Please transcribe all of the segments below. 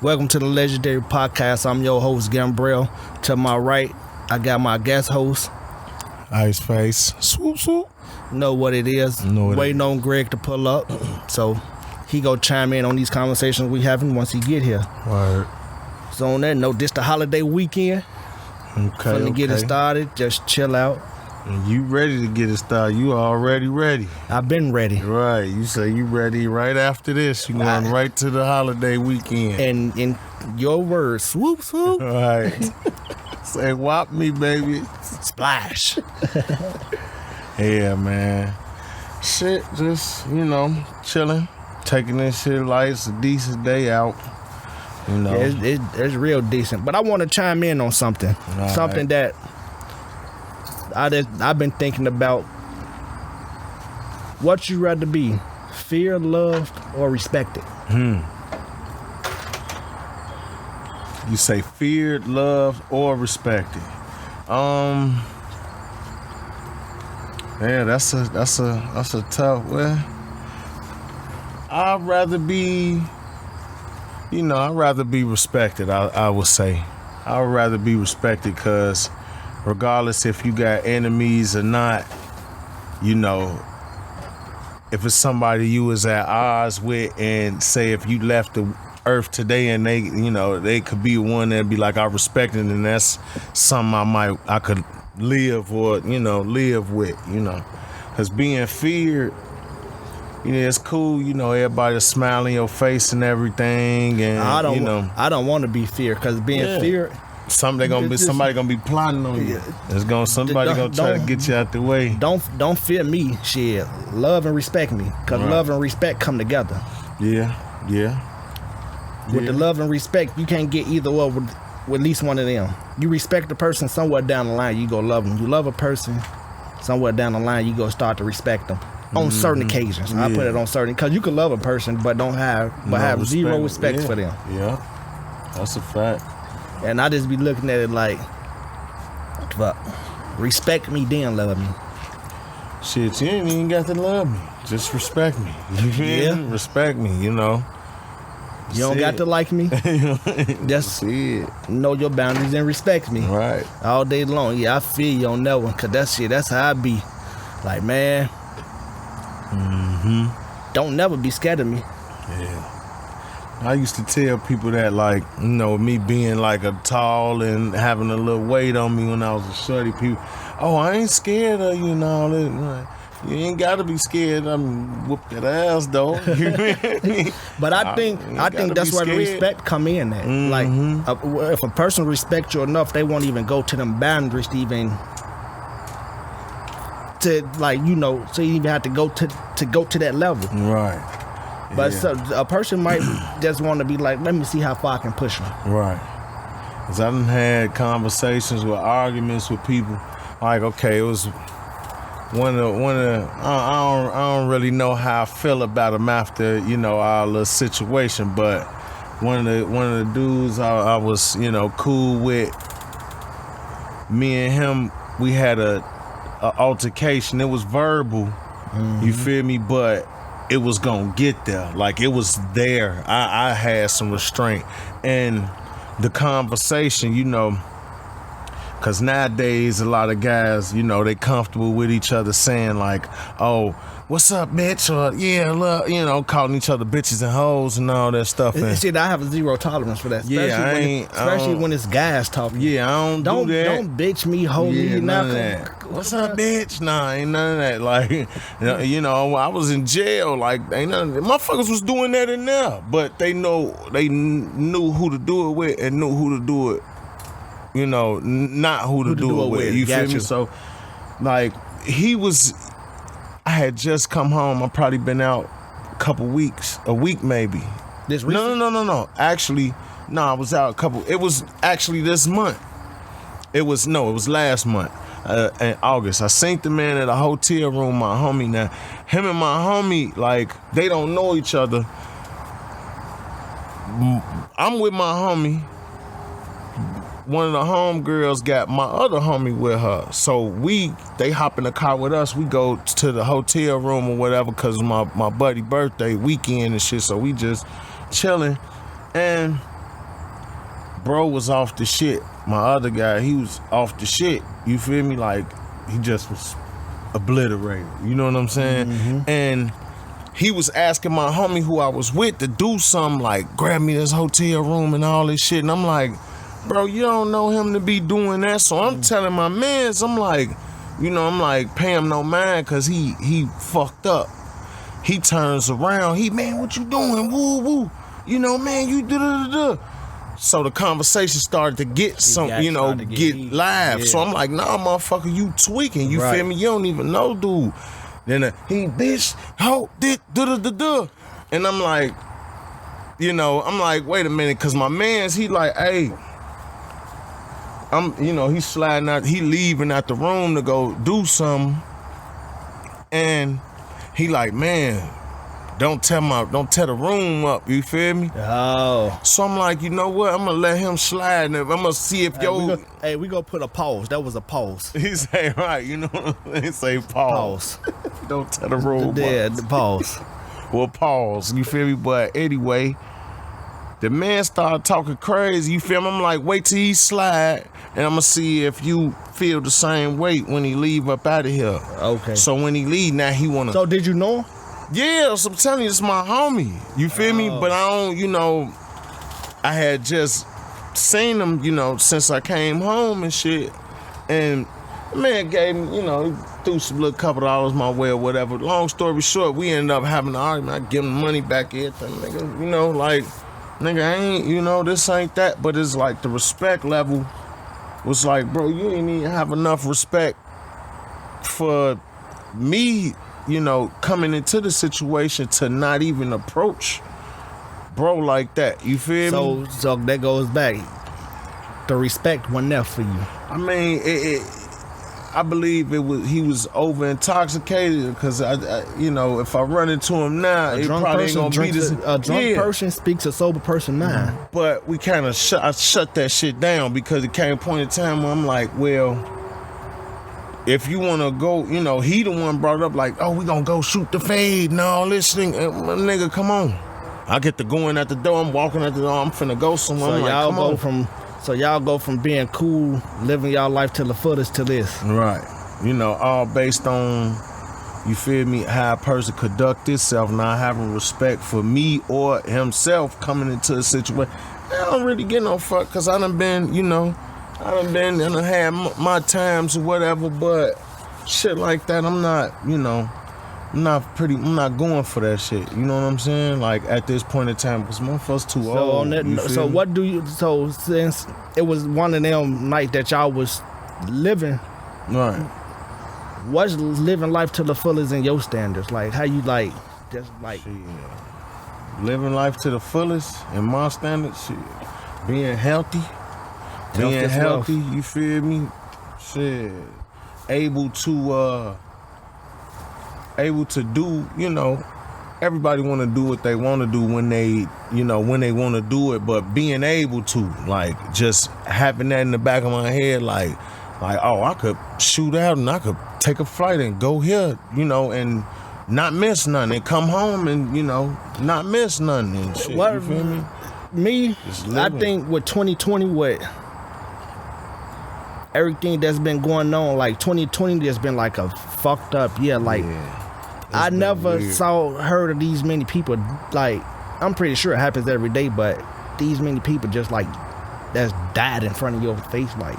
Welcome to the legendary podcast. I'm your host, Gambrell. To my right, I got my guest host. Ice Face. Swoop, swoop. Know what it is. Waiting on Greg to pull up. So he go chime in on these conversations we having once he get here. Word. So on that note, this the holiday weekend. Okay, Finna get it started. Just chill out. And you ready to get it started. You already ready. I've been ready. Right. You say you ready right after this. You going right to the holiday weekend. And in your words, swoop, swoop. All right. Say whop me, baby. Splash. Yeah, man. Shit, just, chilling. Taking this shit light. It's a decent day out. Yeah, it's real decent. But I want to chime in on something. Something that I've been thinking about. What you rather be, feared, loved, or respected? You say feared, loved, or respected. Yeah, that's a tough. Well, I'd rather be. I'd rather be respected. I would say, I would rather be respected because, regardless if you got enemies or not, if it's somebody you was at odds with, and say if you left the earth today and they could be one that'd be like, I respect it, and that's something I could live or live with, because being feared, it's cool, everybody smiling in your face and everything, and I don't want to be feared, because being feared, somebody gonna be plotting on you. Somebody gonna try to get you out the way. Don't fear me, shit. Love and respect me, because love and respect come together. Yeah. With the love and respect, you can't get either or with at least one of them. You respect the person, somewhere down the line you go love them. You love a person, somewhere down the line you go start to respect them. On certain occasions, I put it on certain, because you can love a person but have zero respect for them. Yeah, that's a fact. And I just be looking at it like, fuck, respect me, then love me. Shit, you ain't even got to love me. Just respect me. Respect me, You don't got to like me. Just know your boundaries and respect me. Right. All day long. Yeah, I feel you on that one, because that's how I be. Like, man, don't never be scared of me. Yeah. I used to tell people that, like, me being like a tall and having a little weight on me when I was a shorty, people, I ain't scared of you and all that. You ain't gotta be scared. I'm whoop that ass though. But I think that's where the respect come in at. Like, if a person respects you enough, they won't even go to them boundaries to even so you even have to go to that level. Right. But so a person might just want to be like, let me see how far I can push them. Right. Because I done had conversations with arguments with people. Like, okay, it was one of I don't really know how I feel about them after, our little situation. But one of the dudes I was, cool with, me and him, we had a altercation. It was verbal. You feel me? But it was gonna get there. Like, it was there. I had some restraint. And the conversation, because nowadays a lot of guys, they comfortable with each other saying like, oh, what's up, bitch? Or, yeah, look, calling each other bitches and hoes and all that stuff. And shit, I have a zero tolerance for that. Especially when it's guys talking. Yeah, I don't do that. Don't bitch me, hoe me. None of that. What's up, bitch? Nah, ain't none of that. Like, I was in jail. Like, ain't none of that. Motherfuckers was doing that in there. But they knew who to do it with and knew who to do it. Not who to do it with. You feel me? So, like, I had just come home. I probably been out a week maybe. This recent? No. Actually, no, I was out it was actually this month. It was last month, in August. I seen the man at a hotel room, my homie. Now, him and my homie, like, they don't know each other. I'm with my homie. One of the homegirls got my other homie with her. So they hop in the car with us. We go to the hotel room or whatever, because it's my buddy birthday weekend and shit. So we just chilling. And bro was off the shit. My other guy, he was off the shit. You feel me? Like, he just was obliterated. You know what I'm saying? Mm-hmm. And he was asking my homie who I was with to do something, like grab me this hotel room and all this shit. And I'm like, bro, you don't know him to be doing that. So I'm telling my mans, I'm like, pay him no mind, cause he fucked up. He turns around, man, what you doing? Woo woo. Man, you da. So the conversation started to get get live. Yeah. So I'm like, nah, motherfucker, you tweaking. You Right. feel me? You don't even know, dude. Then he bitch, ho, dick, da. And I'm like, wait a minute, cause my man's, he like, hey, he's sliding out, he leaving out the room to go do something. And he like, man, don't tear the room up, you feel me? Oh. So I'm like, you know what? I'm gonna let him slide, and I'm gonna see if we go put a pause. That was a pause. He say, right, he say pause. Don't tear the room Yeah, up. the pause. Well, pause, you feel me? But anyway, the man started talking crazy, you feel me? I'm like, wait till he slide, and I'm gonna see if you feel the same weight when he leave up out of here. Okay. So when he leave, now he wanna... So did you know him? Yeah, so I'm telling you, it's my homie. You feel me? But I don't, I had just seen him, since I came home and shit. And the man gave me, he threw some little couple dollars my way or whatever. Long story short, we ended up having an argument. I give him money back, everything, nigga. Nigga, I ain't, this ain't that. But it's like the respect level was like, bro, you ain't even have enough respect for me, coming into the situation to not even approach bro like that. You feel me? So that goes back. The respect wasn't there for you. I mean, I believe he was over intoxicated, because if I run into him now, it probably ain't gonna be this. A drunk person speaks a sober person mind. But we kind of I shut that shit down, because it came a point in time where I'm like, well, if you want to go, he the one brought it up, like, oh, we gonna go shoot the fade and all this thing. Nigga, come on. I get to going at the door. I'm walking at the door. I'm finna go somewhere. So y'all go from being cool, living y'all life to the fullest, to this. Right. All based on, you feel me, how a person conduct itself, not having respect for me or himself coming into a situation. I don't really get no fuck, because I done been, and I had my times or whatever, but shit like that, I'm not, I'm not going for that shit. You know what I'm saying? Like, at this point in time, because motherfuckers too old. So since it was one of them nights that y'all was living, right? What's living life to the fullest in your standards? Like, how you just like shit. Living life to the fullest in my standards, shit. Being healthy. You feel me? Shit. Able to do, everybody want to do what they want to do when they want to do it, but being able to, like, just having that in the back of my head, like, oh, I could shoot out and I could take a flight and go here, and not miss nothing, and come home and, not miss nothing and shit. What, you feel me? Me, I think with 2020, with everything that's been going on, like 2020 has been like a fucked up year. Like, I never heard of these many people. Like, I'm pretty sure it happens every day, but these many people just like that's died in front of your face, like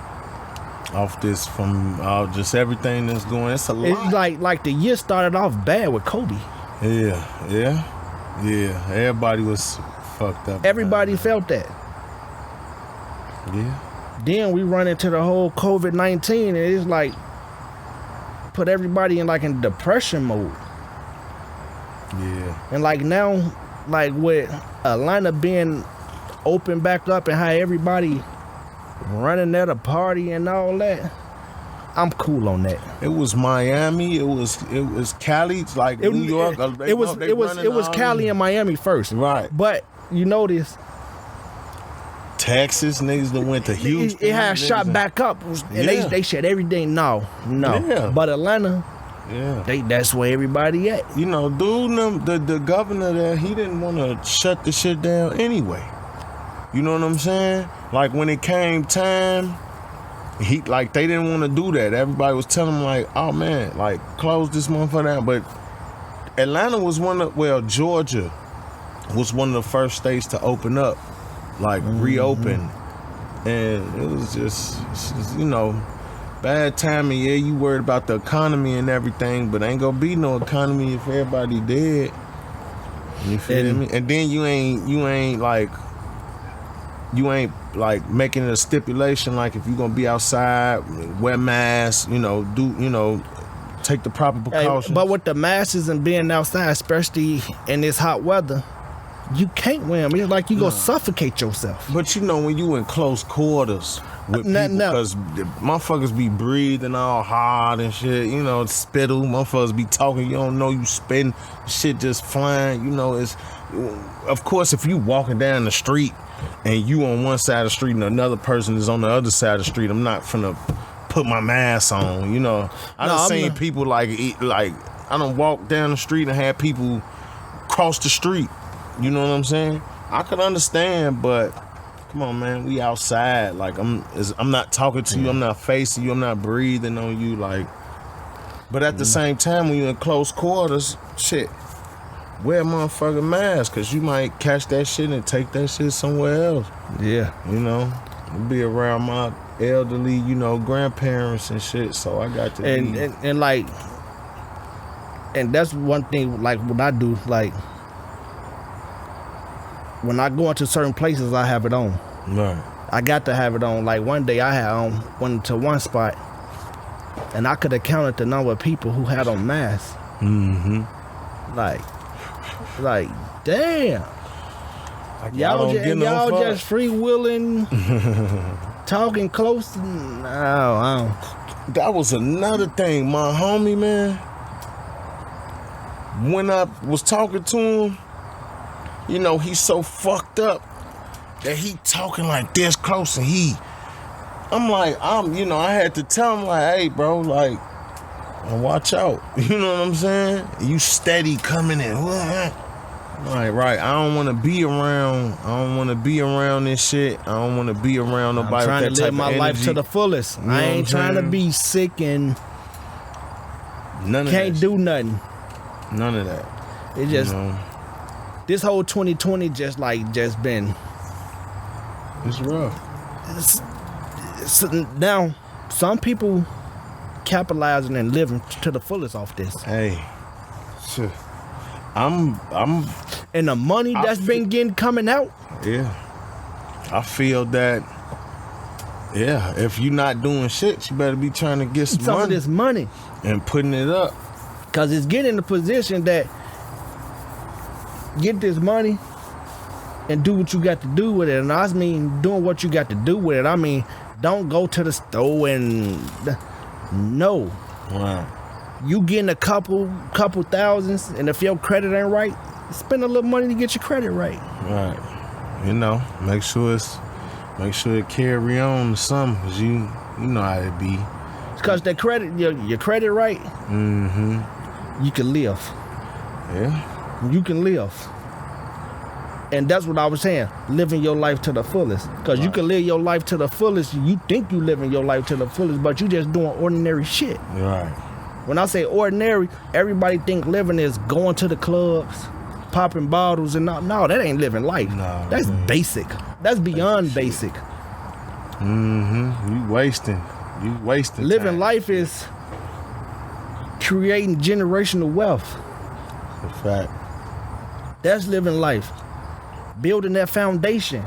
off this from just everything that's going. It's a lot. It's like the year started off bad with Kobe. Yeah. Everybody was fucked up. Everybody felt that. Yeah. Then we run into the whole COVID-19, and it's like put everybody in depression mode. Yeah. And like now, like with Atlanta being open back up and how everybody running at a party and all that, I'm cool on that. It was Miami. It was Cali. Like New York. It was Cali and Miami first. Right. But you notice Texas niggas that went to Houston. It had shot back up, and they said everything. No. Yeah. But Atlanta, that's where everybody at. Dude, the governor there, he didn't want to shut the shit down anyway. You know what I'm saying? Like when it came time, they didn't want to do that. Everybody was telling him like, oh man, like close this motherfucker down. But Atlanta was Georgia was one of the first states to open up, like reopen. And it was just, bad timing. Yeah, you worried about the economy and everything, but ain't gonna be no economy if everybody dead. You feel me? And then you ain't making a stipulation like if you gonna be outside, wear masks, take the proper precautions. Hey, but with the masks and being outside, especially in this hot weather, you can't wear them. It's like you gonna suffocate yourself. But when you in close quarters with people, because motherfuckers be breathing all hard and shit, spittle, motherfuckers be talking, you don't know you spitting, shit just flying, it's, of course, if you walking down the street and you on one side of the street and another person is on the other side of the street, I'm not finna put my mask on, I done seen people like I done walked down the street and had people cross the street. You know what I'm saying? I could understand, but come on, man, we outside. Like I'm not talking to you, I'm not facing you, I'm not breathing on you. Like, but at the same time, when you're in close quarters, shit, wear a motherfucking mask, cause you might catch that shit and take that shit somewhere else. Yeah, Be around my elderly, grandparents and shit. So I got to and that's one thing. Like what I do, like. When I go into certain places, I have it on. Right. I got to have it on. Like one day went to one spot, and I could have counted the number of people who had on masks. Mm-hmm. Like, damn. Like y'all just freewheeling, talking close. No. That was another thing, my homie, man. When I was talking to him, he's so fucked up that he talking like this close, and I had to tell him like, hey, bro, like, watch out. You know what I'm saying? You steady coming in. Like, right, I don't want to be around this shit. I don't want to be around nobody. I'm trying with that to live type my of life to the fullest. I ain't trying to be sick and can't do nothing. None of that. It just this whole 2020 just been. It's rough. Now, some people capitalizing and living to the fullest off this. Hey, shit. I'm and the money that's been coming out. Yeah, I feel that. Yeah, if you're not doing shit, you better be trying to get some of this money and putting it up. Cause it's getting in the position that get this money and do what you got to do with it. And I mean doing what you got to do with it. I mean, don't go to the store and no. Wow. You getting a couple thousands, and if your credit ain't right, spend a little money to get your credit right. Right. Make sure it carry on to some, cause you know how it be. Cause that credit, your credit right. Mm-hmm. You can live. Yeah. You can live. And that's what I was saying, living your life to the fullest. Because you can live your life to the fullest. You think you living your life to the fullest, but you just doing ordinary shit. Right. When I say ordinary, everybody think living is going to the clubs, popping bottles, and no, that ain't living life. No, that's basic. That's beyond basic. Mm-hmm. You wasting living time. Life is creating generational wealth. A fact. That's living life. Building that foundation.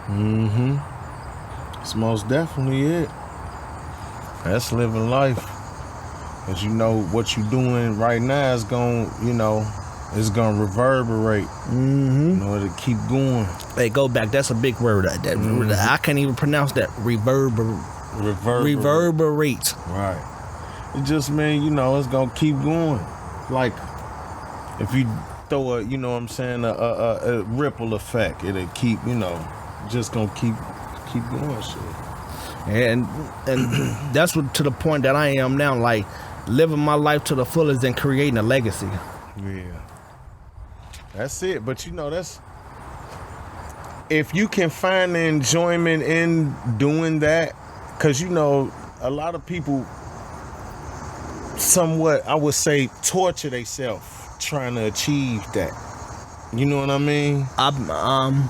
Mm-hmm. It's most definitely it. That's living life. Cause what you doing right now is it's gonna reverberate. Mm-hmm. It'll keep going. Hey, go back. That's a big word. I can't even pronounce that. Reverberate. Right. It just means it's gonna keep going. Like if you throw a ripple effect, it'll keep just gonna keep going shit. And that's what, to the point that I am now, like living my life to the fullest and creating a legacy. Yeah. That's it. But if you can find the enjoyment in doing that, because you know a lot of people somewhat, I would say, torture themselves trying to achieve that. You know what I mean? I'm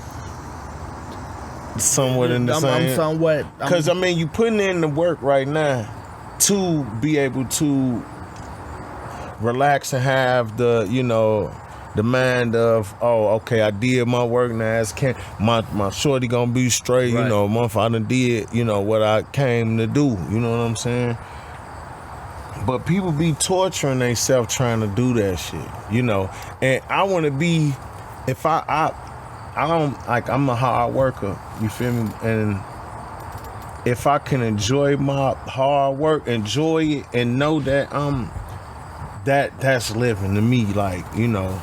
Somewhat in the I'm same. somewhat Because I mean, you putting in the work right now to be able to relax and have the, you know, the mind of, oh, okay, I did my work now. My shorty gonna be straight. Right. You know, month I done did, you know, what I came to do. You know what I'm saying? But people be torturing themselves trying to do that shit, you know. And I want to be, if I don't, like, I'm a hard worker, you feel me? And if I can enjoy my hard work, enjoy it, and know that that's living to me, like, you know,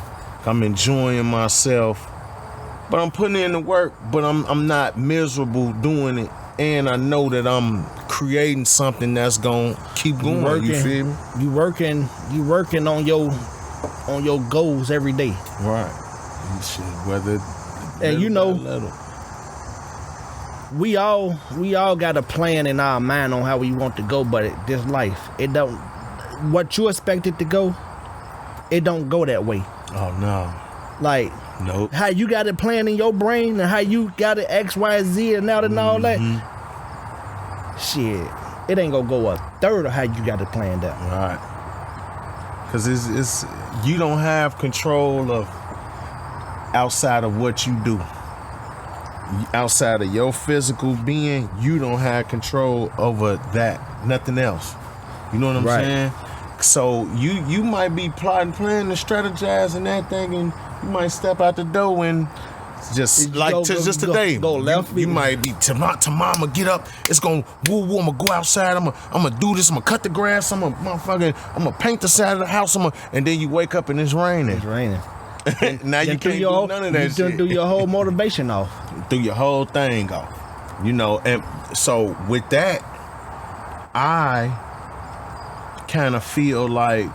I'm enjoying myself, but I'm putting in the work, but I'm not miserable doing it. And I know that I'm creating something that's gonna keep going. You feel me? You working on your goals every day. Right. And shit, whether And you know, little. we all got a plan in our mind on how we want to go, but this life, it don't. What you expect it to go, it don't go that way. Oh no. Like, nope. How you got it planned in your brain and how you got it X, Y, Z and all that. Shit, it ain't gonna go a third of how you got it planned out. Right. Cause it's you don't have control of outside of what you do. Outside of your physical being, you don't have control over that. Nothing else. You know what I'm saying? So you might be plotting, planning, and strategizing and everything, and you might step out the door and just just today. Go left. You might be tomorrow get up. It's gonna woo. I'm gonna go outside. I'm gonna do this. I'm gonna cut the grass. I'm gonna paint the side of the house. And then you wake up and it's raining. It's raining. Now you can't do none of that shit. You do your whole motivation off. Threw your whole thing off. You know, and so with that, I kind of feel like,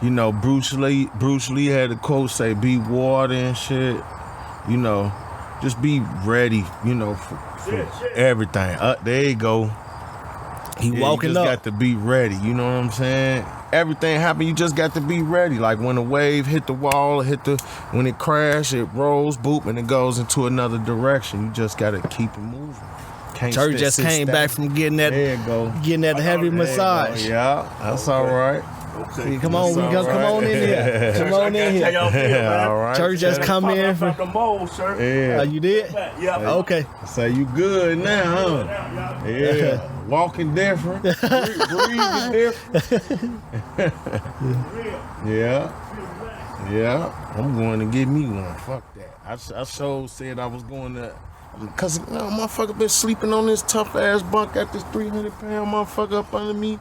you know, Bruce Lee had a quote say, be water and shit. You know, just be ready, you know, for everything. There you go. He walking you just up. got to be ready, you know what I'm saying? Everything happen, you just got to be ready. Like when a wave hit the wall, when it crash, it rolls, boop, and it goes into another direction. You just got to keep it moving. Church just came back from getting that heavy massage. Yeah, that's all right. Okay. Come on, come on in here. Come on in here. All right. Church just come in. From the mold, sir. Yeah. You did? Yeah. Okay. So you good now, huh? Yeah. Walking different. Breathing different. Yeah. I'm going to get me one. Fuck that. I sure said I was going to. Cause motherfucker been sleeping on this tough ass bunk at this 300-pound motherfucker up under me,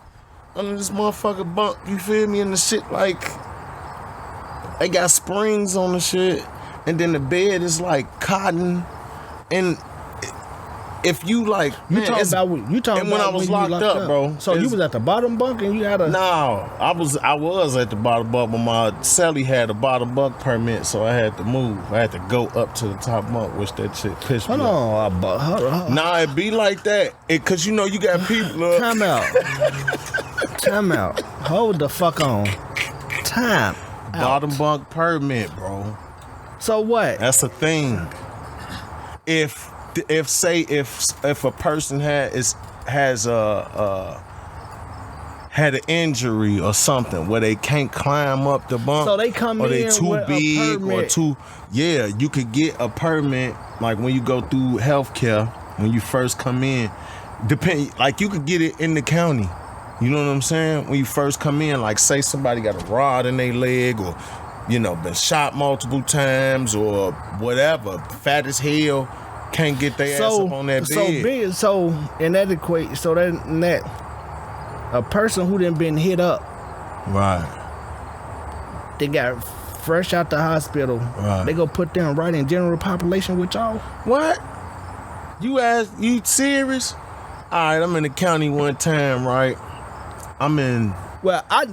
under this motherfucker bunk. You feel me? And the shit like they got springs on the shit, and then the bed is like cotton, and if you like, you talking about when I was locked up, bro. So you was at the bottom bunk and you had a no. I was at the bottom bunk, but my celly had a bottom bunk permit, so I had to move. I had to go up to the top bunk, which that shit pissed me off. Hold on. Nah, it be like that. Cause you know you got people. Time out. Hold the fuck on. Time. Bottom bunk permit, bro. So what? That's a thing. If a person had an injury or something where they can't climb up the bunk, so they come or they in too with big a permit. or too, yeah, you could get a permit like when you go through healthcare when you first come in. Like you could get it in the county. You know what I'm saying? When you first come in, like say somebody got a rod in their leg or, you know, been shot multiple times or whatever, fat as hell. Can't get their ass up on that bed. So in that equation, that a person who done been hit up, right? They got fresh out the hospital. Right. They go put them right in general population with y'all. What? You serious? All right, I'm in the county one time, right? Well, I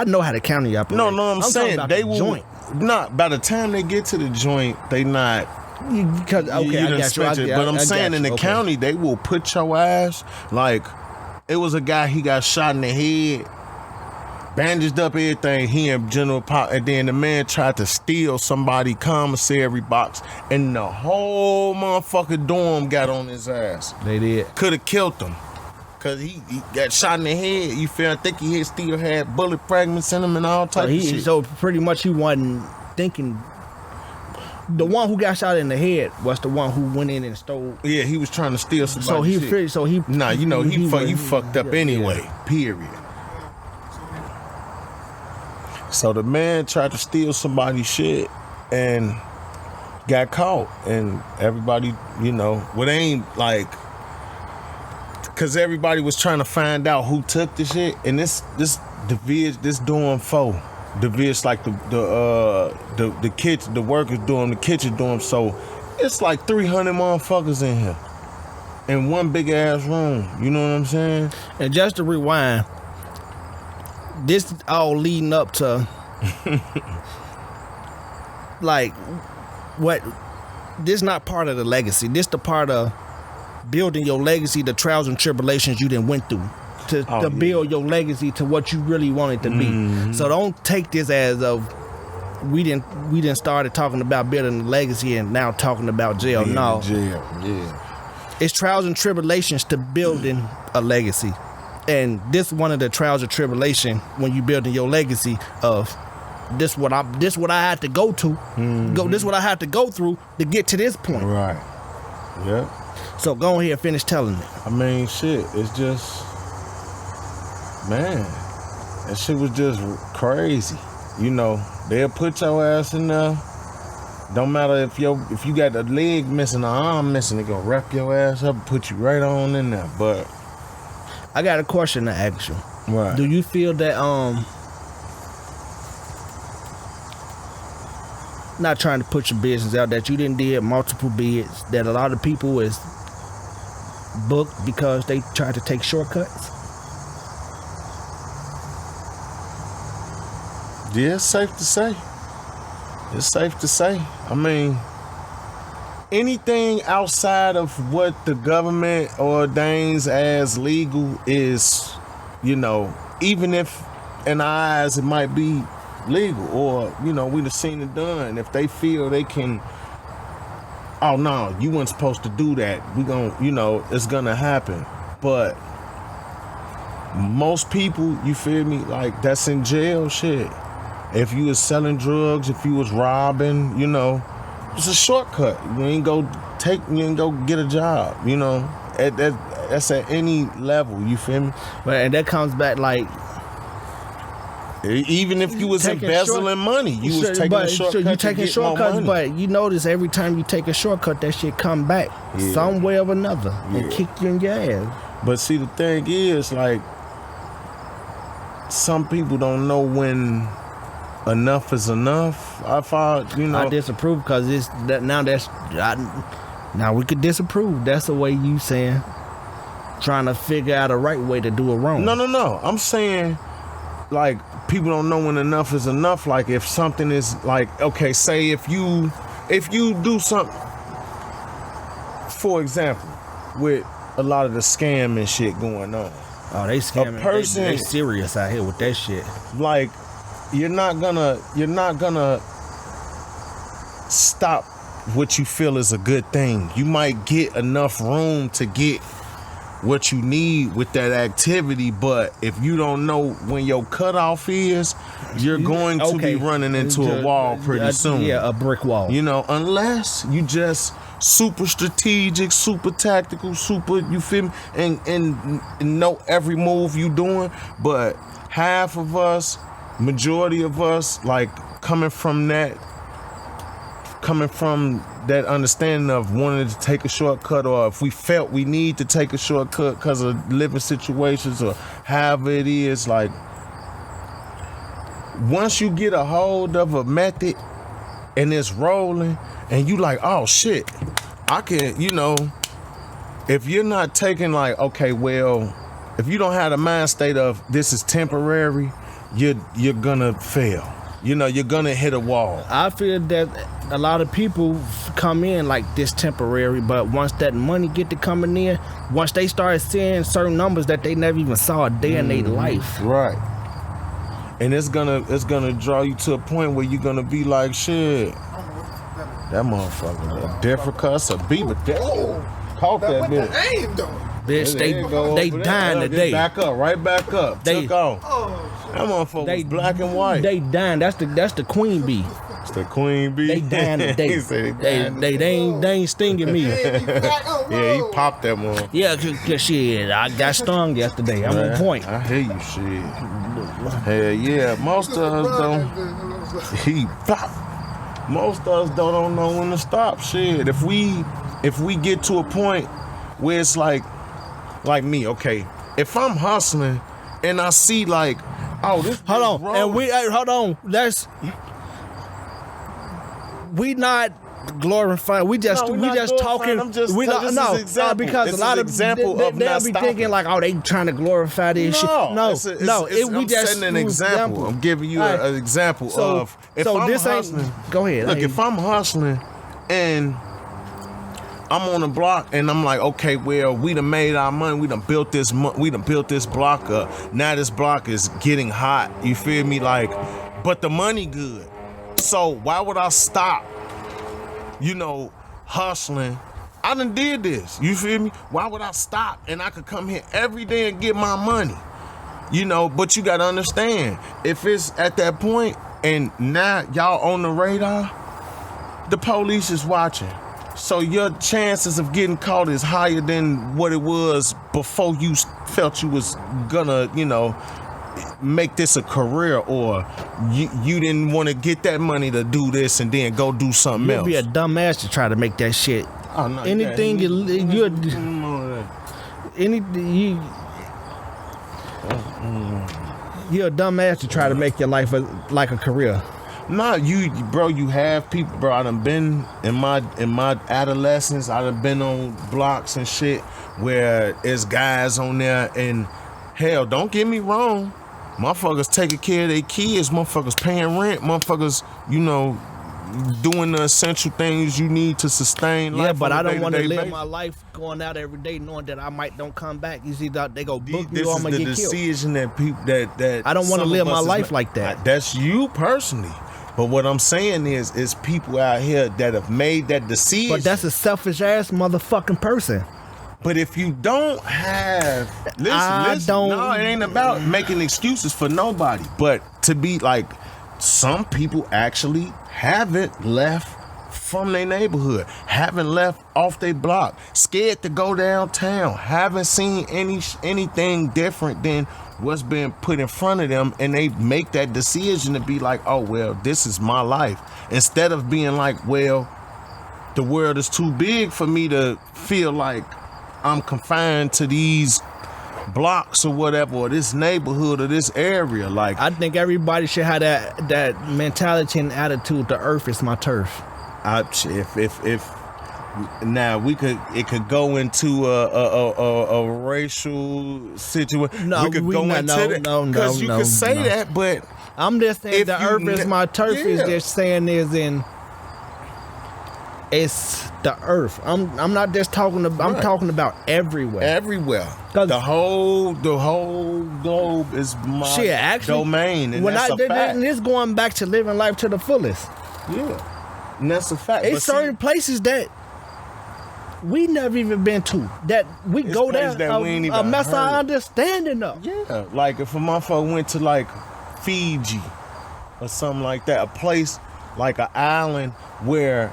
know how the county operates. No, I'm saying talking about they the will. joint. not by the time they get to the joint, they not. Because okay, You I done got you. spent it. But I'm saying in the county, they will put your ass like it was a guy. He got shot in the head, bandaged up everything. He in general pop, and then the man tried to steal somebody commissary box, and the whole motherfucking dorm got on his ass. They did. Could have killed him. Cause he got shot in the head. You feel? I think he still had bullet fragments in him and all type of shit. So pretty much he wasn't thinking. The one who got shot in the head was the one who went in and stole. Yeah, he was trying to steal somebody. So he shit. figured. So he. Nah, you know he fucked up anyway. Yeah. Period. So the man tried to steal somebody's shit and got caught, and everybody, you know, what ain't like. Cause everybody was trying to find out who took the shit, and this dorm 4, division like the kitchen, the workers dorm, the kitchen dorm. So it's like 300 motherfuckers in here, in one big ass room. You know what I'm saying? And just to rewind, this all leading up to like what? This not part of the legacy. This the part of building your legacy, the trials and tribulations you done went through to build your legacy to what you really want it to be. So don't take this as of we didn't started talking about building a legacy and now talking about jail. No, it's trials and tribulations to building a legacy, and this one of the trials and tribulation when you building your legacy of this what I had to go to, this what I had to go through to get to this point. Right. Yep. So go ahead and finish telling it. I mean, shit, it's just, man, that shit was just crazy. You know, they'll put your ass in there. Don't matter if you got a leg missing, an arm missing, they gonna wrap your ass up and put you right on in there. But I got a question to ask you. Right. Do you feel that not trying to put your business out, that you didn't did multiple bids, that a lot of people is booked because they tried to take shortcuts? Yeah, it's safe to say. It's safe to say. I mean, anything outside of what the government ordains as legal is, you know, even if in our eyes it might be legal, or, you know, we'd have seen it done. If they feel they can, oh no, you weren't supposed to do that, we gon', you know, it's gonna happen. But most people, you feel me, like that's in jail shit. If you was selling drugs, if you was robbing, you know, it's a shortcut. You ain't go get a job, you know. That's at any level, you feel me? But and that comes back like, even if you was embezzling money, you was taking a shortcut. So you taking to get more shortcuts, money. but you notice every time you take a shortcut, that shit come back some way or another and kick you in your ass. But see, the thing is, like, some people don't know when enough is enough. I disapprove because it's that now. Now we could disapprove. That's the way you saying, trying to figure out a right way to do it wrong. No. I'm saying, like, people don't know when enough is enough. Like, if something is like, okay, say if you do something, for example, with a lot of the scam and shit going on. Oh, they scamming. They serious out here with that shit. Like, you're not gonna stop what you feel is a good thing. You might get enough room to get what you need with that activity, but if you don't know when your cutoff is, you're going to be running into a wall pretty soon. Yeah, a brick wall. You know, unless you just super strategic, super tactical, super, you feel me, and know every move you doing. But half of us, majority of us, like, coming from that understanding of wanting to take a shortcut, or if we felt we need to take a shortcut because of living situations or however it is, like, once you get a hold of a method and it's rolling and you like, oh shit, I can, you know, if you're not taking like, okay, well, if you don't have the mind state of this is temporary, you're gonna fail. you know, you're gonna hit a wall. I feel that a lot of people come in like this temporary, but once that money get to coming in, once they start seeing certain numbers that they never even saw a day in their life. Right. And it's gonna draw you to a point where you're gonna be like, shit, that motherfucker a different cuss, a beaver. Caught that bitch. Bitch, they dying today. Back up, right back up. Took off. That motherfucker was black and white. They dying. That's the queen bee. It's the queen bee. They dying today. They ain't stinging me. Yeah, he popped that one. Yeah, cause shit, I got stung yesterday. I'm on point. I hear you, shit. Hell yeah, most of us don't. He pop. Most of us don't know when to stop. Shit, if we get to a point where it's like me, okay, if I'm hustling and I see like, oh, this hold on, wrong. and hold on. We not glorifying. We just talking. Because it's a lot of example of they'll not be stopping. thinking like, oh, they trying to glorify this shit. No, I'm setting an example. I'm giving you an example of if I'm hustling. Go ahead. Look, if I'm hustling and I'm on the block and I'm like, okay, well, we done made our money. We done built this block up. Now this block is getting hot. You feel me? Like, but the money good. So why would I stop? You know, hustling. I done did this. You feel me? Why would I stop? And I could come here every day and get my money. You know, but you gotta understand, if it's at that point and now y'all on the radar, the police is watching. So your chances of getting caught is higher than what it was before you felt you was gonna, you know, make this a career, or you didn't want to get that money to do this and then go do something else. You'd be a dumbass to try to make that shit. Oh, no, anything you're a dumbass to try to make your life like a career. Nah, you have people, bro. I done been in my adolescence. I done been on blocks and shit where there's guys on there, and hell, don't get me wrong, motherfuckers taking care of their kids, motherfuckers paying rent, motherfuckers, you know, doing the essential things you need to sustain life. Yeah, but I don't want to live basis. my life going out every day knowing that I don't come back. You see, they go book me this or I'm is gonna the get killed. decision that people that I don't want to live my life like that. That's you personally. But what I'm saying is people out here that have made that decision. But that's a selfish ass motherfucking person. But if you don't have, listen, no, it ain't about making excuses for nobody. But to be like, some people actually haven't left from their neighborhood, haven't left off their block, scared to go downtown, haven't seen anything different than what's been put in front of them, and they make that decision to be like, oh, well, this is my life. Instead of being like, well, the world is too big for me to feel like I'm confined to these blocks or whatever, or this neighborhood or this area. Like, I think everybody should have that mentality and attitude. The earth is my turf. If now it could go into a racial situation. No, we could go into that because you could say that, but I'm just saying the earth is my turf. Yeah. Is just saying it's the earth. I'm not just talking about. I'm talking about everywhere. Everywhere. The whole globe is my domain, and that's a fact. And it's going back to living life to the fullest. Yeah, and that's a fact. It's certain places that we never even been to, that we go there a mess our understanding of. Yeah, like if a motherfucker went to like Fiji or something like that, a place like an island where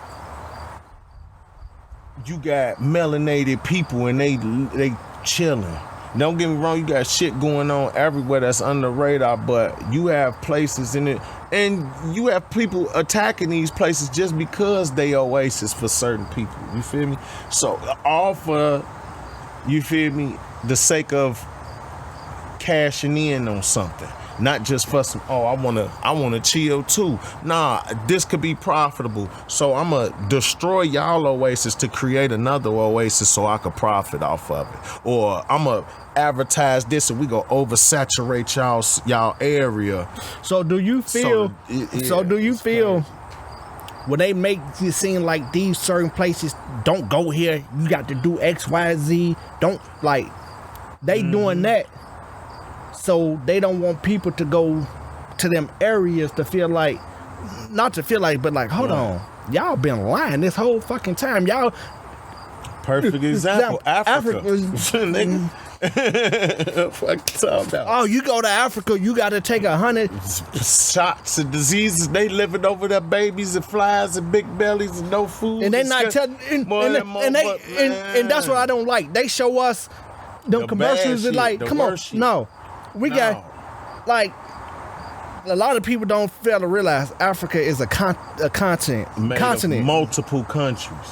you got melanated people and they chilling. Don't get me wrong, you got shit going on everywhere that's under the radar, but you have places in it, and you have people attacking these places just because they oasis for certain people. You feel me? So all for, you feel me, the sake of cashing in on something. not just for some. Oh, I wanna chill too. Nah, this could be profitable. So I'ma destroy y'all oasis to create another oasis so I could profit off of it. Or I'ma advertise this and we gonna oversaturate y'all area. So do you feel? Do you feel? Crazy. When they make it seem like these certain places, don't go here, you got to do X, Y, Z. Don't, like, they doing that. So they don't want people to go to them areas to feel like, not to feel like, but like, hold on. Y'all been lying this whole fucking time. Y'all. Perfect example. Africa. Fuck talking about. Oh, you go to Africa, you got to take 100 shots of diseases. They living over their babies and flies and big bellies and no food. And they not telling. And that's what I don't like. They show us them commercials and like, come on, no, we got like. A lot of people don't fail to realize Africa is a continent. Made Continent. of multiple countries.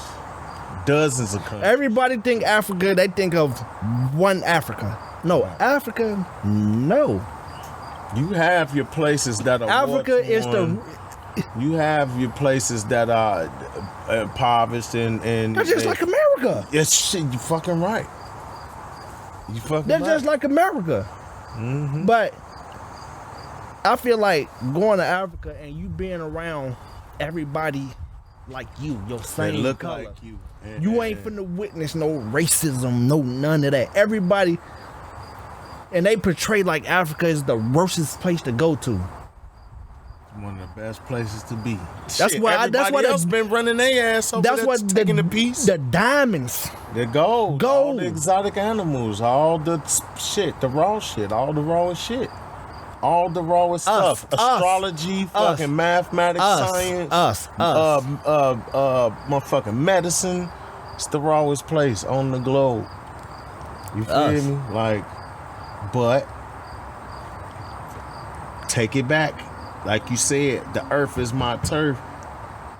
Dozens of countries. Everybody think Africa, they think of one Africa. No, Africa, no. You have your places that are Africa is you have your places that are impoverished and they're just like America. Yes, shit, you fucking right. They're just like America. Mm-hmm. But I feel like going to Africa and you being around everybody like you, your same look color. like you. You ain't finna witness no racism, no none of that. Everybody, and they portray like Africa is the worstest place to go to. One of the best places to be. That's why. Everybody else been running their ass over there, taking the piece. The diamonds, the gold, all the exotic animals, all the shit, the raw shit, all the raw shit. All the rawest stuff. Astrology, fucking mathematics, science. Motherfucking medicine. It's the rawest place on the globe. You feel me? Like, but take it back. Like you said, the earth is my turf.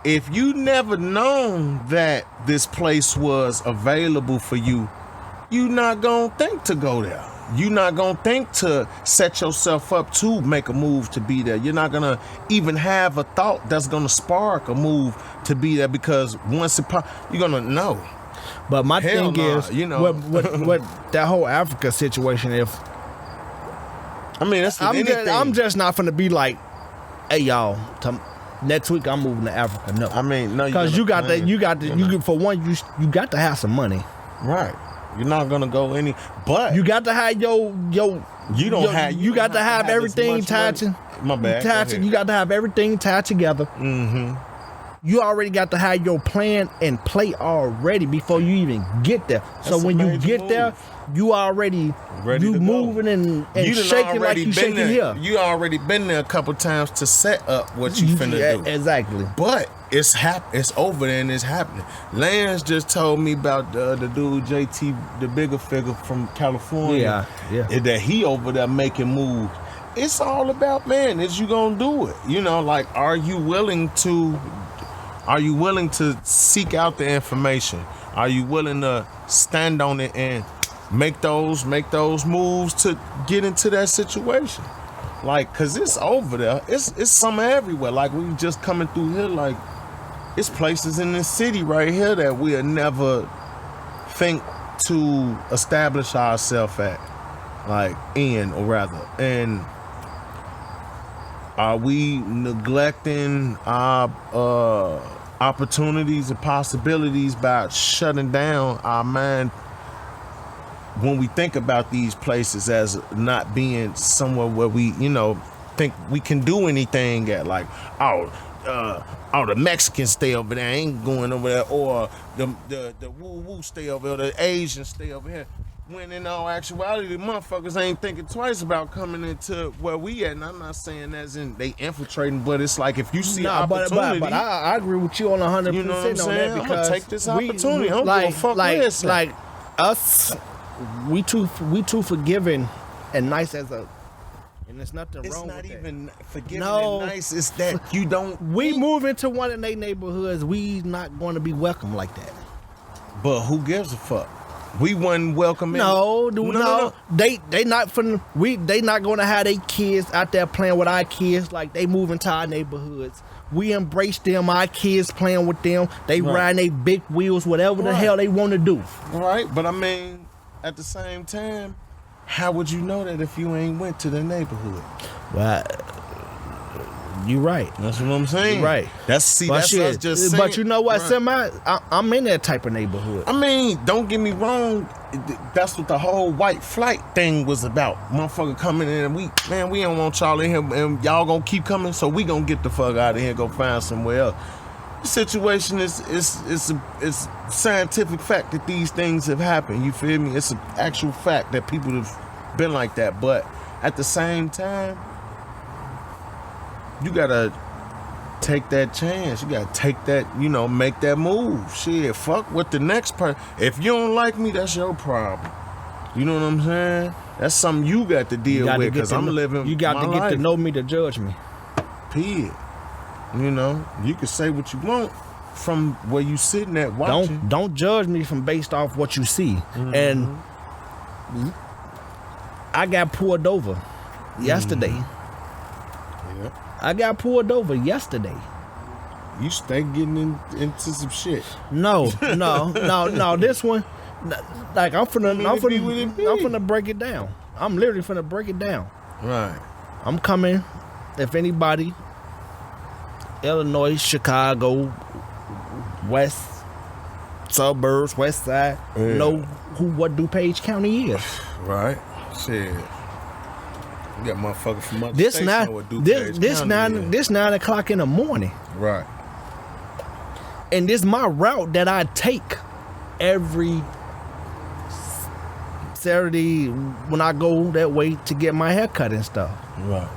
If you never known that this place was available for you, you not gonna think to go there. You're not going to think to set yourself up to make a move to be there. You're not going to even have a thought that's going to spark a move to be there because once you're going to know. But my thing is, you know, what that whole Africa situation, I mean, that's I'm just not going to be like, hey, y'all, next week I'm moving to Africa. No. I mean, no. Because you got to have some money. Right. You're not gonna go but you got to have you got to have everything tied to. My bad. You got to have everything tied together. Mm-hmm. You already got to have your plan and play already before you even get there. So when you get there, you already ready you moving and shaking like you shaking here. You already been there a couple times to set up what you finna do. Exactly. But it's over there and it's happening. Lance just told me about the dude JT, the bigger figure from California. Yeah. That he over there making moves. It's all about, man, is you gonna do it? You know, like, are you willing to seek out the information? Are you willing to stand on it and make those moves to get into that situation? Like, cause it's over there. It's somewhere everywhere. Like, we just coming through here, like, it's places in this city right here that we'll never think to establish ourselves at. Like, and are we neglecting our opportunities and possibilities by shutting down our mind when we think about these places as not being somewhere where we, think we can do anything at? Like, the Mexicans stay over there, I ain't going over there, or the woo-woo stay over there, the Asians stay over here. When in all actuality, the motherfuckers ain't thinking twice about coming into where we at. And I'm not saying as in they infiltrating, but it's like if you see opportunity. But I agree with you on 100% you know what I'm on saying? that, because I'm gonna take this opportunity. I'm gonna fuck this. Like us, we too forgiving and nice as a. And there's nothing wrong with that. It's not even forgiving and nice. It's that you don't. We move into one of their neighborhoods. We not going to be welcome like that. But who gives a fuck? We wasn't welcoming. No. They not they not gonna have their kids out there playing with our kids like they move into our neighborhoods. We embrace them, our kids playing with them. They riding their big wheels, whatever the hell they want to do. Right, but I mean, at the same time, how would you know that if you ain't went to the neighborhood? Well, you right. That's what I'm saying. You right. That's us just saying. But you know what, right. I'm in that type of neighborhood. I mean, don't get me wrong. That's what the whole white flight thing was about. Motherfucker coming in and we don't want y'all in here and y'all gonna keep coming, so we gonna get the fuck out of here and go find somewhere else. The situation is scientific fact that these things have happened. You feel me? It's an actual fact that people have been like that. But at the same time, you gotta take that chance. You gotta take that, make that move. Shit, fuck what the next person. If you don't like me, that's your problem. You know what I'm saying? That's something you got to deal with because I'm living. You got to get to know me to judge me. Period. You can say what you want from where you sitting at watching. Don't judge me from based off what you see. Mm-hmm. And I got pulled over yesterday. Mm-hmm. Yeah. I got pulled over yesterday. You stay getting into some shit. No. This one, like I'm finna break it down. I'm literally finna break it down. Right. I'm coming. If anybody, Illinois, Chicago, West suburbs, West Side, know what DuPage County is. Right. Shit. You got motherfuckers from other this states nine, know what DuPage this County is. 9 o'clock in the morning. Right. And this my route that I take every Saturday when I go that way to get my hair cut and stuff. Right.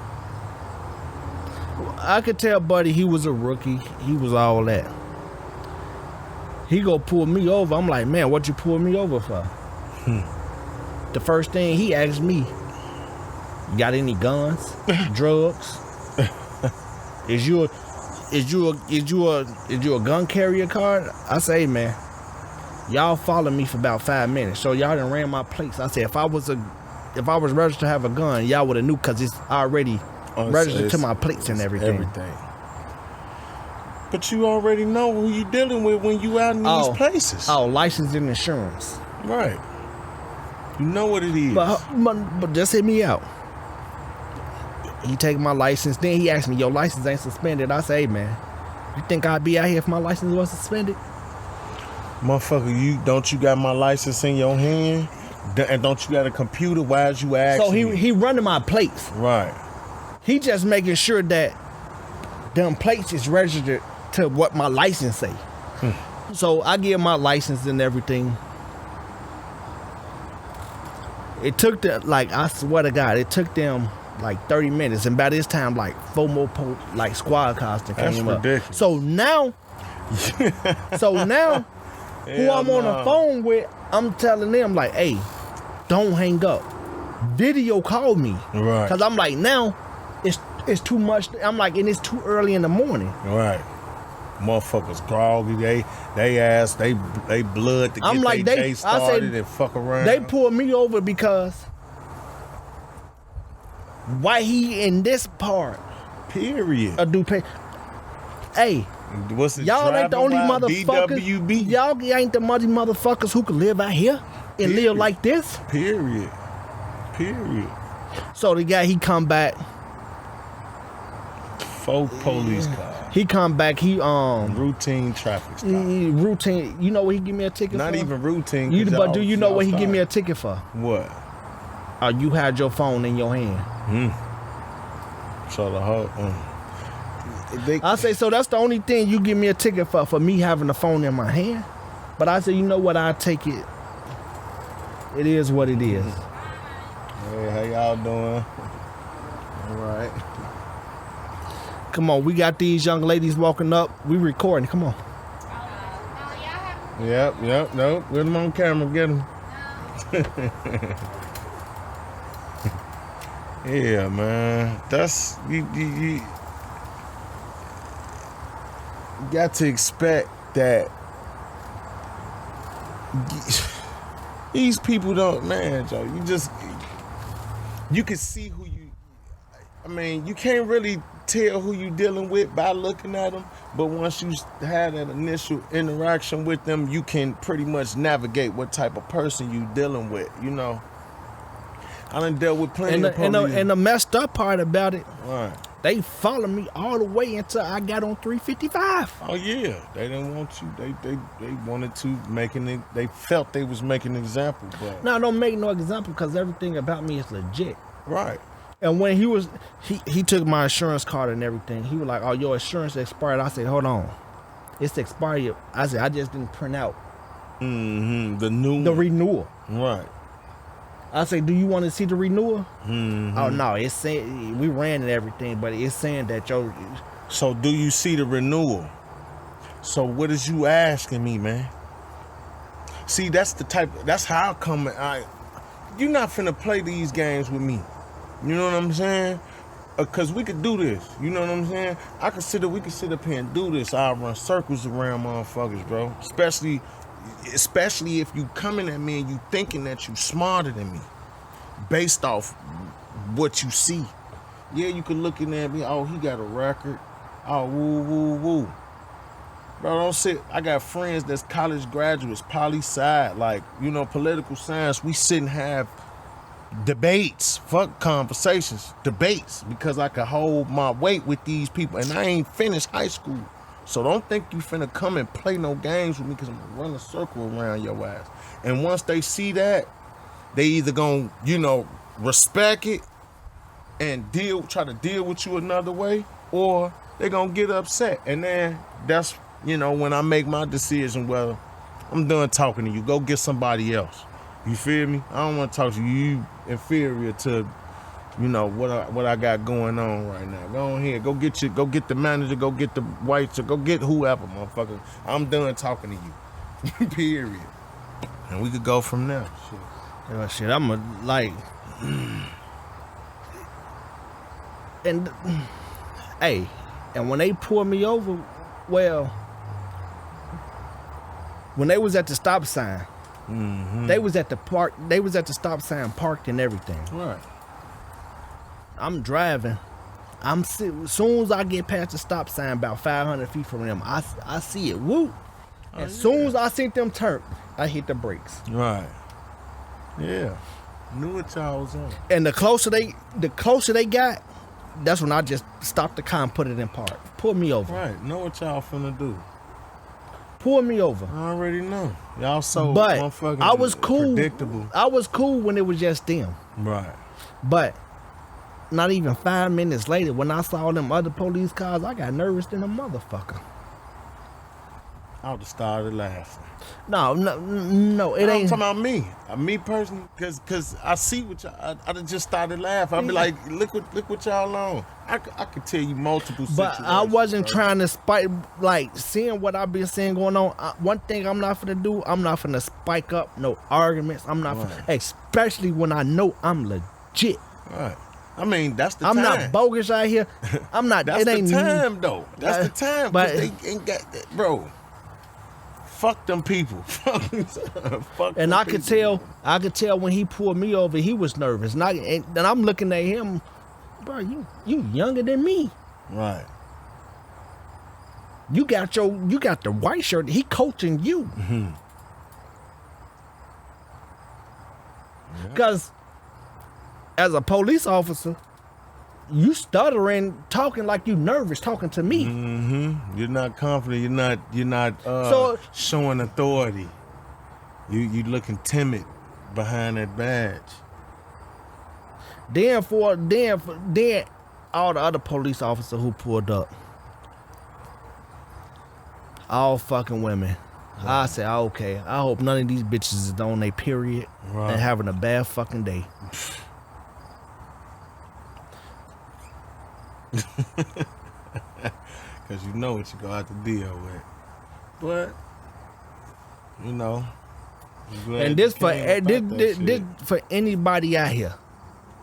I could tell Buddy he was a rookie. He was all that. He go pull me over. I'm like, man, what you pull me over for? The first thing he asked me, you got any guns, drugs? Is you a gun carrier card? I say, hey, man, y'all followed me for about 5 minutes, so y'all done ran my plates. I said, if I was registered to have a gun, y'all would have knew because it's already registered to my plates and everything. But you already know who you dealing with when you out in these places. Oh, license and insurance. Right. You know what it is. But just hit me out. He take my license. Then he asked me, your license ain't suspended. I say, hey, man, you think I'd be out here if my license was suspended? Motherfucker, you got my license in your hand? And don't you got a computer? Why is you asking? So he running my plates. Right. He just making sure that them plates is registered to what my license say. So I give my license and everything. It took them, I swear to God, it took them like 30 minutes. And by this time, 4 more squad cars came up. That's ridiculous. So now, who I'm on the phone with, I'm telling them hey, don't hang up. Video call me. Right. Because I'm now, it's too much. I'm and it's too early in the morning. Right. Motherfuckers groggy. They blood to get their day started and fuck around. They pulled me over because why he in this part? Period. A DuPage. Hey, what's it? Y'all ain't the only motherfuckers. DWB. Y'all ain't the motherfuckers who can live out here and live like this. Period. So the guy, he come back. 4 police cars. He come back. He routine traffic stop. Routine. You know what he give me a ticket for? Not even routine. But do you know what he give me a ticket for? What? You had your phone in your hand. So the whole. I say, so that's the only thing you give me a ticket for me having the phone in my hand. But I say, you know what? I take it. It is what it is. Hey, how y'all doing? All right. Come on, we got these young ladies walking up. We recording. Come on. Yep. Nope. Get them on camera. Get them. Yeah, man. That's you got to expect that. These people don't, man, Joe. You can see who you. I mean, you can't really tell who you dealing with by looking at them, but once you have that initial interaction with them, you can pretty much navigate what type of person you dealing with. You know, I done dealt with plenty of police. And the messed up part about it, Right. they followed me all the way until I got on 355. Oh yeah, they didn't want you. They wanted to making it. They felt they was making an example, but Now, don't make no example because everything about me is legit. right. And when he took my insurance card and everything, he was like, "Oh, your insurance expired." I said, "Hold on, it's expired." I said, "I just didn't print out the renewal." Right. I said, "Do you want to see the renewal?" Mm-hmm. Oh no, it's saying we ran and everything, but it's saying that your. So do you see the renewal? So what is you asking me, man? See, that's how I come. You're not finna play these games with me. You know what I'm saying? Cause we could do this. You know what I'm saying? We could sit up here and do this. I'll run circles around motherfuckers, bro. Especially if you coming at me and you thinking that you smarter than me, based off what you see. Yeah, you can look in at me. Oh, he got a record. Oh, woo, woo, woo. Bro, don't sit. I got friends that's college graduates, poli-sci, like, you know, political science. We sit and have debates, fuck conversations, debates, because I can hold my weight with these people, and I ain't finished high school. So don't think you finna come and play no games with me, because I'm gonna run a circle around your ass. And once they see that, they either gonna, you know, respect it and try to deal with you another way, or they gonna get upset. And then that's, you know, when I make my decision, well, I'm done talking to you. Go get somebody else. You feel me? I don't want to talk to you. You inferior to, you know, what I got going on right now. Go on here. Go get the manager. Go get the whites. Or go get whoever, motherfucker. I'm done talking to you. Period. And we could go from there. Shit. Yeah, shit, I'm a, like, and hey, and when they pulled me over, well, when they was at the stop sign, they was at the park. They was at the stop sign, parked and everything. Right. I'm driving. As soon as I get past the stop sign, about 500 feet from them, I see it. Woo! As soon as I see them turn, I hit the brakes. Right. Yeah. Knew what y'all was on. And the closer they got, that's when I just stopped the car and put it in park. Pull me over. Right. Know what y'all finna do. Pull me over. I already know. Y'all so but motherfucking I was cool. predictable. I was cool when it was just them. Right. But not even 5 minutes later, when I saw them other police cars, I got nervous than a motherfucker. I would have started laughing. No, it I'm ain't. talking about me. Me personally, cause I see what y'all. I just started laughing. I'd be like, look what y'all on. I could tell you multiple situations. But I wasn't trying to spike, like, seeing what I've been seeing going on. One thing I'm not finna do, I'm not finna spike up no arguments. I'm not, especially when I know I'm legit. Right. I mean, that's the I'm time. I'm not bogus out here. I'm not. That's it ain't the time, though. That's the time. But they ain't got that, bro. Fuck them people. Fuck and them I could people. tell when he pulled me over, he was nervous. And I'm looking at him, bro. You younger than me. Right. You got the white shirt. He coaching you. Mm-hmm. Because as a police officer, you stuttering, talking like you nervous, talking to me. Mm-hmm. You're not confident. You're not So- showing authority. You looking timid behind that badge. Then all the other police officers who pulled up, all fucking women. I said, okay, I hope none of these bitches is on their period and having a bad fucking day. Because you know what you're going to have to deal with. But, you know. And this for anybody out here,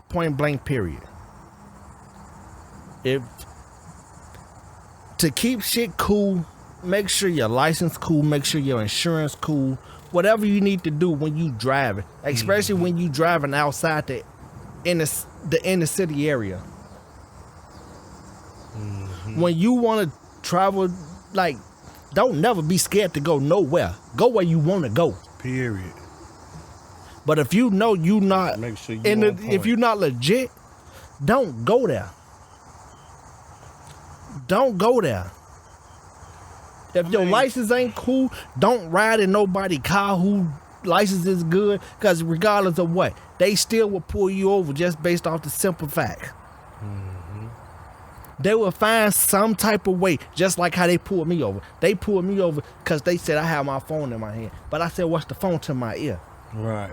point blank period. If to keep shit cool make sure your license cool, make sure your insurance cool, whatever you need to do when you driving, especially when you driving outside the inner city area. When you want to travel, like, don't never be scared to go nowhere. Go where you want to go. Period. But if you know you not Make sure you if you're not legit, don't go there. Don't go there. If your license ain't cool, don't ride in nobody's car who license is good, because regardless of what, they still will pull you over just based off the simple fact. They will find some type of way, just like how they pulled me over. They pulled me over because they said I have my phone in my hand. But I said, what's the phone to my ear? Right.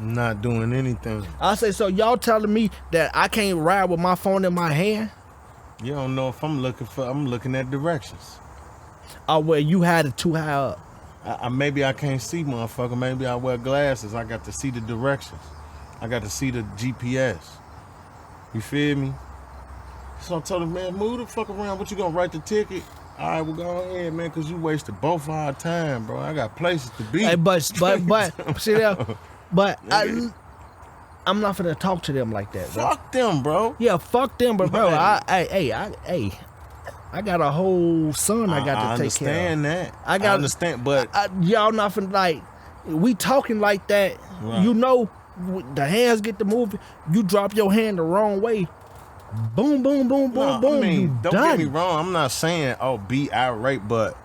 Not doing anything. I say, so y'all telling me that I can't ride with my phone in my hand? You don't know if I'm looking at directions. Or where you had it too high up? Maybe I can't see, motherfucker. Maybe I wear glasses. I got to see the directions. I got to see the GPS. You feel me? So I told him, man, move the fuck around. What you gonna write the ticket? All right, well, go ahead, man, because you wasted both our time, bro. I got places to be. Hey, but see there, but I'm not finna talk to them like that, bro. Fuck them, bro. Yeah, fuck them, but bro, I got a whole son I got to take care of. I understand, but y'all not finna, like, we talking like that. Right. You know, the hands get to moving. You drop your hand the wrong way. Boom, boom, boom, boom, boom. I mean, you don't done. get me wrong. I'm not saying, be irate, but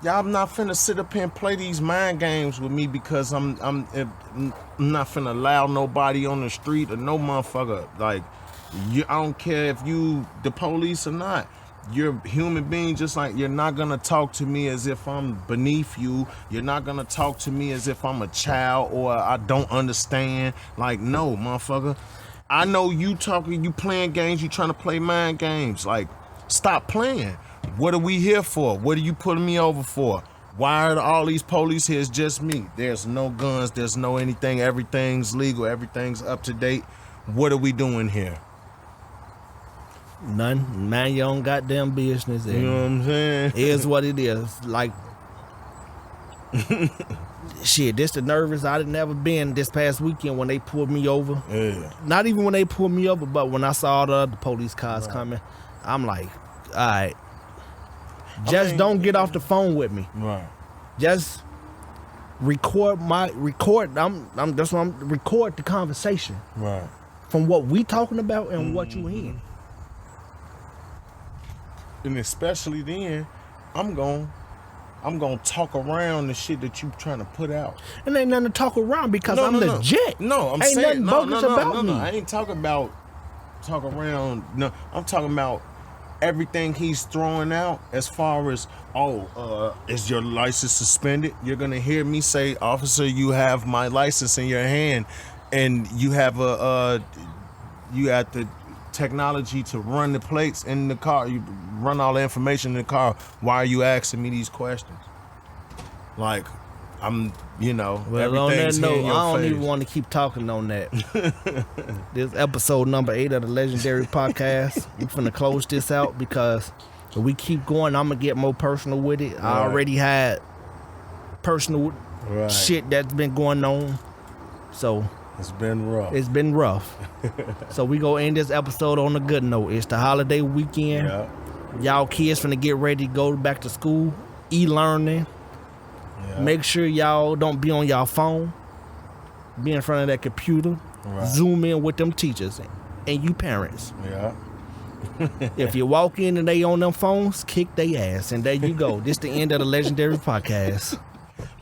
y'all not finna sit up here and play these mind games with me, because I'm not finna allow nobody on the street or no motherfucker. Like, I don't care if you the police or not. You're a human being, just like you're not gonna talk to me as if I'm beneath you. You're not gonna talk to me as if I'm a child or I don't understand. Like, no, motherfucker. I know you talking, you playing games, you trying to play mind games. Like, stop playing. What are we here for? What are you putting me over for? Why are all these police here? It's just me. There's no guns, there's no anything. Everything's legal, everything's up to date. What are we doing here? None. Man, your own goddamn business. You know what I'm saying? It is what it is. Like, shit, this the nervous I'd never been this past weekend when they pulled me over. Yeah. Not even when they pulled me over, but when I saw the other police cars coming, I'm like, all right, just don't get off the phone with me. Right. Just record. That's what I'm record the conversation. Right. From what we talking about and what you hearing. And especially then, I'm gonna talk around the shit that you trying to put out. And ain't nothing to talk around because I'm legit. No, I'm ain't saying nothing bogus about me. I ain't talking about talk around. No, I'm talking about everything he's throwing out as far as, is your license suspended? You're gonna hear me say, officer, you have my license in your hand, and you have you have the technology to run the plates in the car. You run all the information in the car. Why are you asking me these questions? Like, I'm, Well, on that everything's note, in your I don't face. even want to keep talking on that. This episode number 8 of the Legendary Podcast. We're finna close this out because if we keep going, I'm gonna get more personal with it. I already had personal shit that's been going on, so it's been rough. It's been rough. So we go end this episode on a good note. It's the holiday weekend. Yeah. Y'all kids finna get ready to go back to school, e-learning. Yeah. Make sure y'all don't be on y'all phone. Be in front of that computer. Right. Zoom in with them teachers and you parents. Yeah. If you walk in and they on them phones, kick they ass. And there you go. This the end of the Legendary Podcast.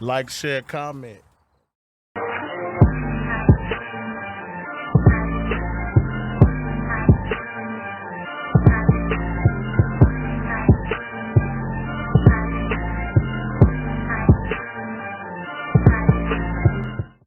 Like, share, comment.